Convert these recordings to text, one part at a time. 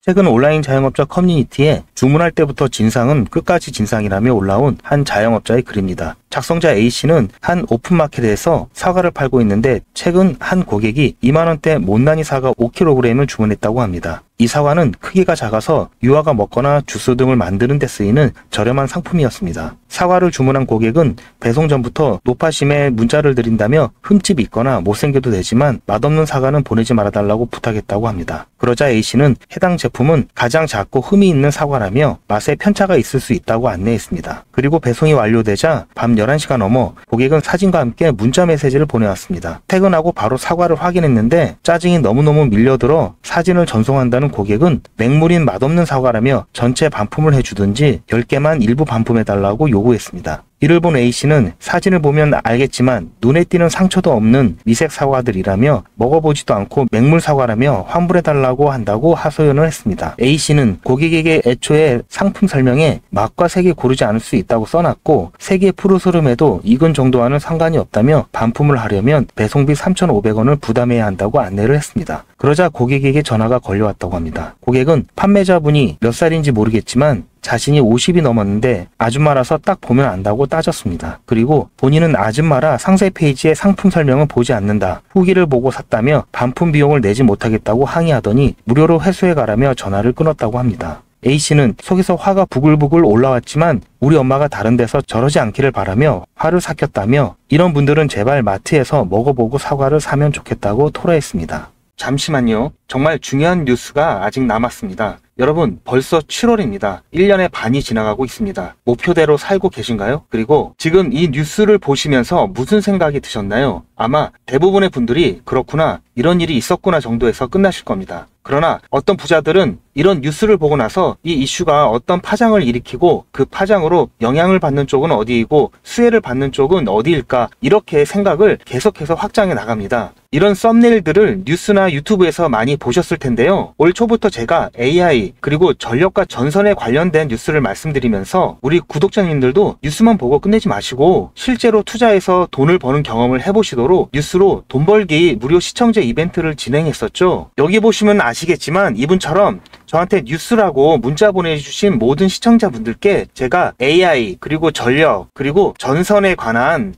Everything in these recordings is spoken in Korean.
최근 온라인 자영업자 커뮤니티에 주문할 때부터 진상은 끝까지 진상이라며 올라온 한 자영업자의 글입니다. 작성자 A씨는 한 오픈마켓에서 사과를 팔고 있는데 최근 한 고객이 2만원대 못난이 사과 5kg을 주문했다고 합니다. 이 사과는 크기가 작아서 유아가 먹거나 주스 등을 만드는 데 쓰이는 저렴한 상품이었습니다. 사과를 주문한 고객은 배송 전부터 노파심에 문자를 드린다며 흠집이 있거나 못생겨도 되지만 맛없는 사과는 보내지 말아달라고 부탁했다고 합니다. 그러자 A씨는 해당 제품은 가장 작고 흠이 있는 사과라며 맛에 편차가 있을 수 있다고 안내했습니다. 그리고 배송이 완료되자 밤 11시가 넘어 고객은 사진과 함께 문자 메시지를 보내왔습니다. 퇴근하고 바로 사과를 확인했는데 짜증이 너무너무 밀려들어 사진을 전송한다는 고객은 맹물인 맛없는 사과라며 전체 반품을 해주든지 10개만 일부 반품해달라고 요구했습니다. 이를 본 A씨는 사진을 보면 알겠지만 눈에 띄는 상처도 없는 미색 사과들이라며 먹어보지도 않고 맹물 사과라며 환불해달라고 한다고 하소연을 했습니다. A씨는 고객에게 애초에 상품 설명에 맛과 색이 고르지 않을 수 있다고 써놨고 색의 푸르스름에도 익은 정도와는 상관이 없다며 반품을 하려면 배송비 3,500원을 부담해야 한다고 안내를 했습니다. 그러자 고객에게 전화가 걸려왔다고 합니다. 고객은 판매자분이 몇 살인지 모르겠지만 자신이 50이 넘었는데 아줌마라서 딱 보면 안다고 따졌습니다. 그리고 본인은 아줌마라 상세 페이지에 상품 설명은 보지 않는다. 후기를 보고 샀다며 반품 비용을 내지 못하겠다고 항의하더니 무료로 회수해가라며 전화를 끊었다고 합니다. A씨는 속에서 화가 부글부글 올라왔지만 우리 엄마가 다른 데서 저러지 않기를 바라며 화를 삭혔다며 이런 분들은 제발 마트에서 먹어보고 사과를 사면 좋겠다고 토로했습니다. 잠시만요. 정말 중요한 뉴스가 아직 남았습니다. 여러분, 벌써 7월입니다. 1년의 반이 지나가고 있습니다. 목표대로 살고 계신가요? 그리고 지금 이 뉴스를 보시면서 무슨 생각이 드셨나요? 아마 대부분의 분들이 그렇구나, 이런 일이 있었구나 정도에서 끝나실 겁니다. 그러나 어떤 부자들은 이런 뉴스를 보고 나서 이 이슈가 어떤 파장을 일으키고 그 파장으로 영향을 받는 쪽은 어디이고 수혜를 받는 쪽은 어디일까, 이렇게 생각을 계속해서 확장해 나갑니다. 이런 썸네일들을 뉴스나 유튜브에서 많이 보셨을 텐데요. 올 초부터 제가 AI 그리고 전력과 전선에 관련된 뉴스를 말씀드리면서 우리 구독자님들도 뉴스만 보고 끝내지 마시고 실제로 투자해서 돈을 버는 경험을 해보시도록 뉴스로 돈 벌기 무료 시청자 이벤트를 진행했었죠. 여기 보시면 아시겠지만 이분처럼 저한테 뉴스라고 문자 보내주신 모든 시청자분들께 제가 AI 그리고 전력 그리고 전선에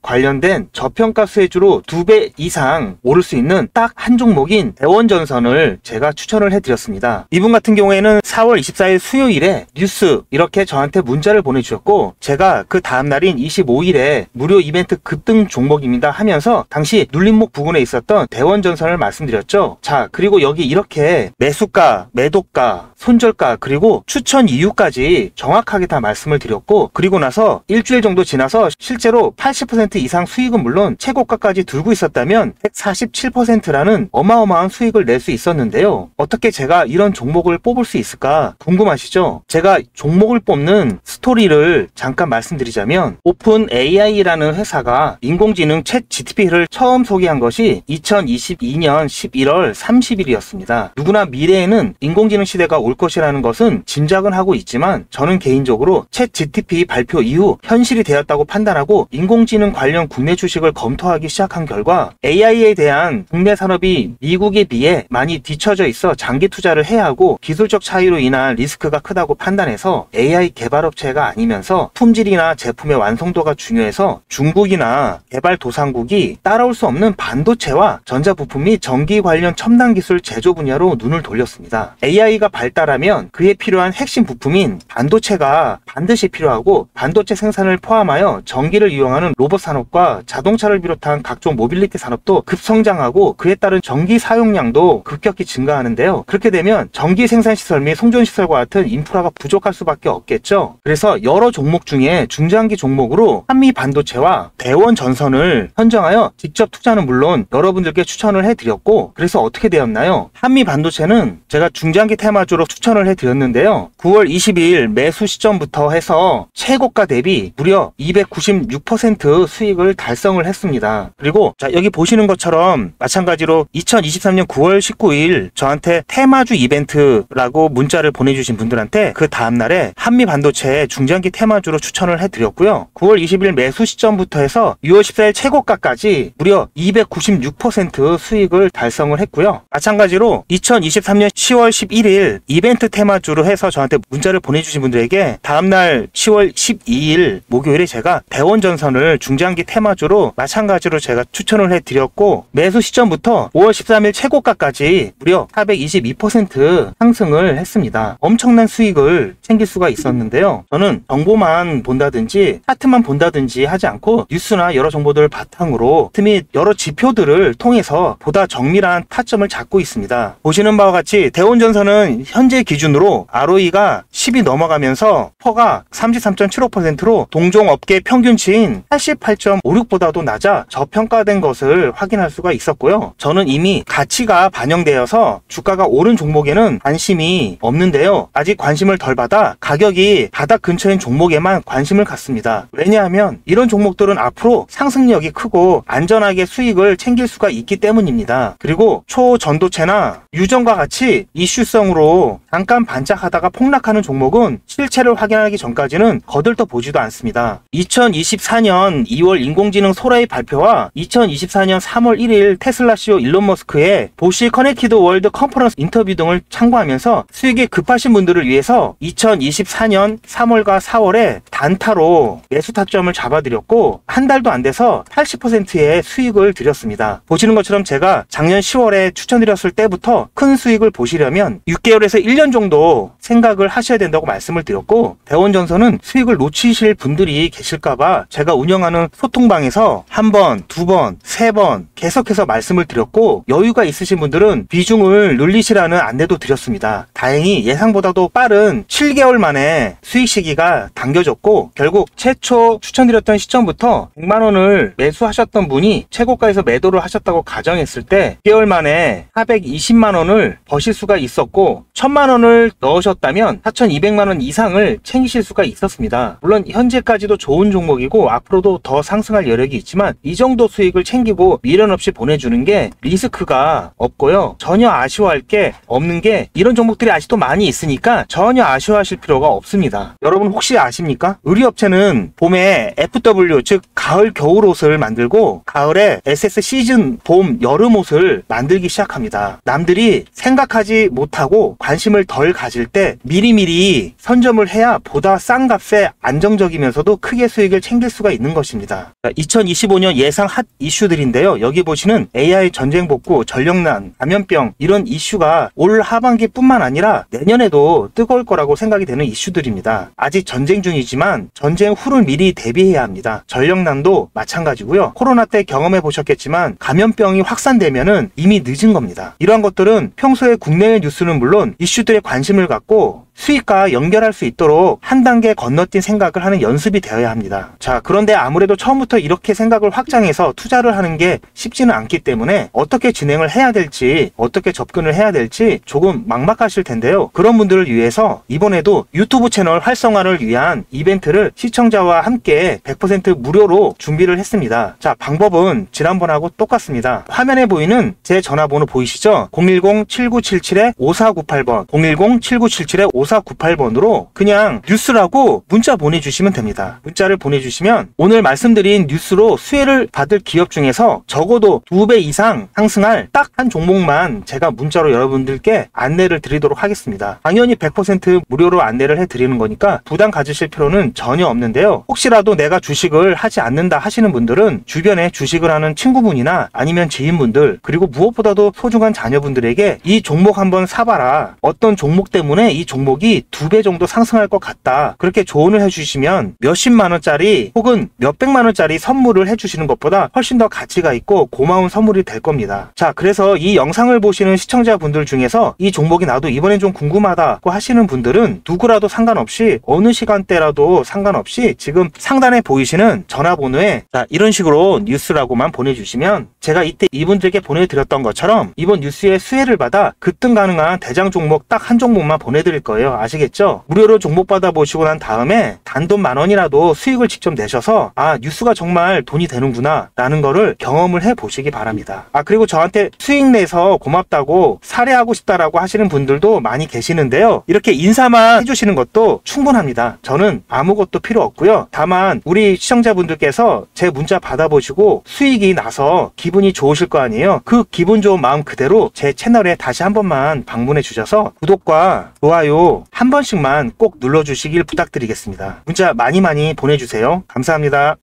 관련된 저평가 수혜주로 2배 이상 오를 수 있는 딱 한 종목인 대원전선을 제가 추천을 해드렸습니다. 이분 같은 경우에는 4월 24일 수요일에 뉴스 이렇게 저한테 문자를 보내주셨고 제가 그 다음날인 25일에 무료 이벤트 급등 종목입니다 하면서 당시 눌림목 부근에 있었던 대원전선을 말씀드렸죠. 자, 그리고 여기 이렇게 매수가, 매도가, 손절가 그리고 추천 이유까지 정확하게 다 말씀을 드렸고 그리고 나서 일주일 정도 지나서 실제로 80% 이상 수익은 물론 최고가까지 들고 있었다면 147%라는 어마어마한 수익을 낼 수 있었는데요. 어떻게 제가 이런 종목을 뽑을 수 있을까 궁금하시죠? 제가 종목을 뽑는 스토리를 잠깐 말씀드리자면 오픈 AI라는 회사가 인공지능 챗 GTP를 처음 소개한 것이 2022년 11월 30일이었습니다. 누구나 미래에는 인공지능 시대가 올 것이라는 것은 짐작은 하고 있지만 저는 개인적으로 챗 GTP 발표 이후 현실이 되었다고 판단하고 인공지능 관련 국내 주식을 검토하기 시작한 결과 AI에 대한 국내 산업이 미국에 비해 많이 뒤처져 있어 장기 투자를 해야 하고 기술적 차이로 인한 리스크가 크다고 판단해서 AI 개발업체가 아니면서 품질이나 제품의 완성도가 중요해서 중국이나 개발도상국이 따라올 수 없는 반도체와 전자부품 및 전기 관련 첨단 기술 제조 분야로 눈을 돌렸습니다. AI가 발달하면 그에 필요한 핵심 부품인 반도체가 반드시 필요하고 반도체 생산을 포함하여 전기를 이용하는 로봇 산업과 자동차를 비롯한 각종 모빌리티 산업도 급성장하고 그에 따른 전기 사용량도 급격히 증가하는데요. 그렇게 되면 전기 생산 시설 및 송전 시설과 같은 인프라가 부족할 수밖에 없겠죠. 그래서 여러 종목 중에 중장기 종목으로 한미 반도체와 대원 전선을 선정하여 직접 투자는 물론 여러분들께 추천을 해드렸고 그래서 어떻게 되었나요? 한미 반도체는 제가 중장기 테마주로 추천을 해드렸는데요. 9월 22일 매수 시점부터 해서 최고가 대비 무려 296% 수익을 달성을 했습니다. 그리고 자, 여기 보시는 것처럼 마찬가지로 2023년 9월 19일 저한테 테마주 이벤트라고 문자를 보내주신 분들한테 그 다음날에 한미 반도체 중장기 테마주로 추천을 해드렸고요. 9월 20일 매수 시점부터 해서 6월 14일 최고가까지 무려 296% 수익을 달성을 했고요. 마찬가지로 2023년 10월 11일 사실 이벤트 테마주로 해서 저한테 문자를 보내주신 분들에게 다음날 10월 12일 목요일에 제가 대원전선을 중장기 테마주로 마찬가지로 제가 추천을 해드렸고, 매수 시점부터 5월 13일 최고가까지 무려 422% 상승을 했습니다. 엄청난 수익을 챙길 수가 있었는데요. 저는 정보만 본다든지 차트만 본다든지 하지 않고 뉴스나 여러 정보들을 바탕으로 및 여러 지표들을 통해서 보다 정밀한 타점을 잡고 있습니다. 보시는 바와 같이 대원전선은 현재 기준으로 ROE가 10이 넘어가면서 퍼가 33.75%로 동종업계 평균치인 88.56보다도 낮아 저평가된 것을 확인할 수가 있었고요. 저는 이미 가치가 반영되어서 주가가 오른 종목에는 관심이 없는데요. 아직 관심을 덜 받아 가격이 바닥 근처인 종목에만 관심을 갖습니다. 왜냐하면 이런 종목들은 앞으로 상승력이 크고 안전하게 수익을 챙길 수가 있기 때문입니다. 그리고 초전도체나 유전과 같이 이슈성으로 잠깐 반짝하다가 폭락하는 종목은 실체를 확인하기 전까지는 거들떠 보지도 않습니다. 2024년 2월 인공지능 소라의 발표와 2024년 3월 1일 테슬라 CEO 일론 머스크의 보시 커넥티드 월드 컨퍼런스 인터뷰 등을 참고하면서 수익이 급하신 분들을 위해서 2024년 3월과 4월에 단타로 매수 타점을 잡아드렸고, 한 달도 안 돼서 80%의 수익을 드렸습니다. 보시는 것처럼 제가 작년 10월에 추천드렸을 때부터 큰 수익을 보시려면 6개월에서 1년 정도 생각을 하셔야 된다고 말씀을 드렸고, 대원전선은 수익을 놓치실 분들이 계실까봐 제가 운영하는 소통방에서 한 번, 두 번, 세 번 계속해서 말씀을 드렸고, 여유가 있으신 분들은 비중을 늘리시라는 안내도 드렸습니다. 다행히 예상보다도 빠른 7개월 만에 수익 시기가 당겨졌고, 결국 최초 추천드렸던 시점부터 100만원을 매수하셨던 분이 최고가에서 매도를 하셨다고 가정했을 때 6개월 만에 420만원을 버실 수가 있었고, 1000만원을 넣으셨다면 4200만원 이상을 챙기실 수가 있었습니다. 물론 현재까지도 좋은 종목이고 앞으로도 더 상승할 여력이 있지만 이 정도 수익을 챙기고 미련 없이 보내주는 게 리스크가 없고요. 전혀 아쉬워할 게 없는 게, 이런 종목들이 아직도 많이 있으니까 전혀 아쉬워하실 필요가 없습니다. 여러분 혹시 아십니까? 의류업체는 봄에 FW, 즉 가을 겨울 옷을 만들고 가을에 SS 시즌 봄 여름 옷을 만들기 시작합니다. 남들이 생각하지 못하고 관심을 덜 가질 때 미리미리 선점을 해야 보다 싼 값에 안정적이면서도 크게 수익을 챙길 수가 있는 것입니다. 2025년 예상 핫 이슈들인데요. 여기 보시는 AI 전쟁 복구, 전력난, 감염병, 이런 이슈가 올 하반기뿐만 아니라 내년에도 뜨거울 거라고 생각이 되는 이슈들입니다. 아직 전쟁 중이지만 전쟁 후를 미리 대비해야 합니다. 전력난도 마찬가지고요. 코로나 때 경험해 보셨겠지만 감염병이 확산되면은 이미 늦은 겁니다. 이러한 것들은 평소에 국내외 뉴스는 물론 이슈들에 관심을 갖고 수익과 연결할 수 있도록 한 단계 건너뛴 생각을 하는 연습이 되어야 합니다. 자, 그런데 아무래도 처음부터 이렇게 생각을 확장해서 투자를 하는 게 쉽지는 않기 때문에 어떻게 진행을 해야 될지, 어떻게 접근을 해야 될지 조금 막막하실 텐데요. 그런 분들을 위해서 이번에도 유튜브 채널 활성화를 위한 이벤트를 시청자와 함께 100% 무료로 준비를 했습니다. 자, 방법은 지난번하고 똑같습니다. 화면에 보이는 제 전화번호 보이시죠? 010-7977-5498번 010-7977-5498번으로 그냥 뉴스라고 문자 보내주시면 됩니다. 문자를 보내주시면 오늘 말씀드린 뉴스로 수혜를 받을 기업 중에서 적어도 2배 이상 상승할 딱 한 종목만 제가 문자로 여러분들께 안내를 드리도록 하겠습니다. 당연히 100% 무료로 안내를 해드리는 거니까 부담 가지실 필요는 전혀 없는데요. 혹시라도 내가 주식을 하지 않는다 하시는 분들은 주변에 주식을 하는 친구분이나 아니면 지인분들, 그리고 무엇보다도 소중한 자녀분들에게 이 종목 한번 사봐라, 어떤 종목 때문에 이 종목이 2배 정도 상승할 것 같다, 그렇게 조언을 해주시면 몇십만원짜리 혹은 몇백만원짜리 선물을 해주시는 것보다 훨씬 더 가치가 있고 고마운 선물이 될 겁니다. 자, 그래서 이 영상을 보시는 시청자분들 중에서 이 종목이 나도 이번엔 좀 궁금하다고 하시는 분들은 누구라도 상관없이, 어느 시간대라도 상관없이 지금 상단에 보이시는 전화번호에 자, 이런 식으로 뉴스라고만 보내주시면 제가 이때 이분들께 보내드렸던 것처럼 이번 뉴스의 수혜를 받아 급등 가능한 대장 종목 딱 한 종목만 보내드릴 거예요. 거예요. 아시겠죠? 무료로 종목 받아보시고 난 다음에 단돈 10,000원이라도 수익을 직접 내셔서 아, 뉴스가 정말 돈이 되는구나 라는 거를 경험을 해보시기 바랍니다. 그리고 저한테 수익 내서 고맙다고 사례하고 싶다라고 하시는 분들도 많이 계시는데요. 이렇게 인사만 해주시는 것도 충분합니다. 저는 아무것도 필요 없고요. 다만 우리 시청자분들께서 제 문자 받아보시고 수익이 나서 기분이 좋으실 거 아니에요. 그 기분 좋은 마음 그대로 제 채널에 다시 한 번만 방문해 주셔서 구독과 좋아요 한 번씩만 꼭 눌러주시길 부탁드리겠습니다. 문자 많이 보내주세요. 감사합니다.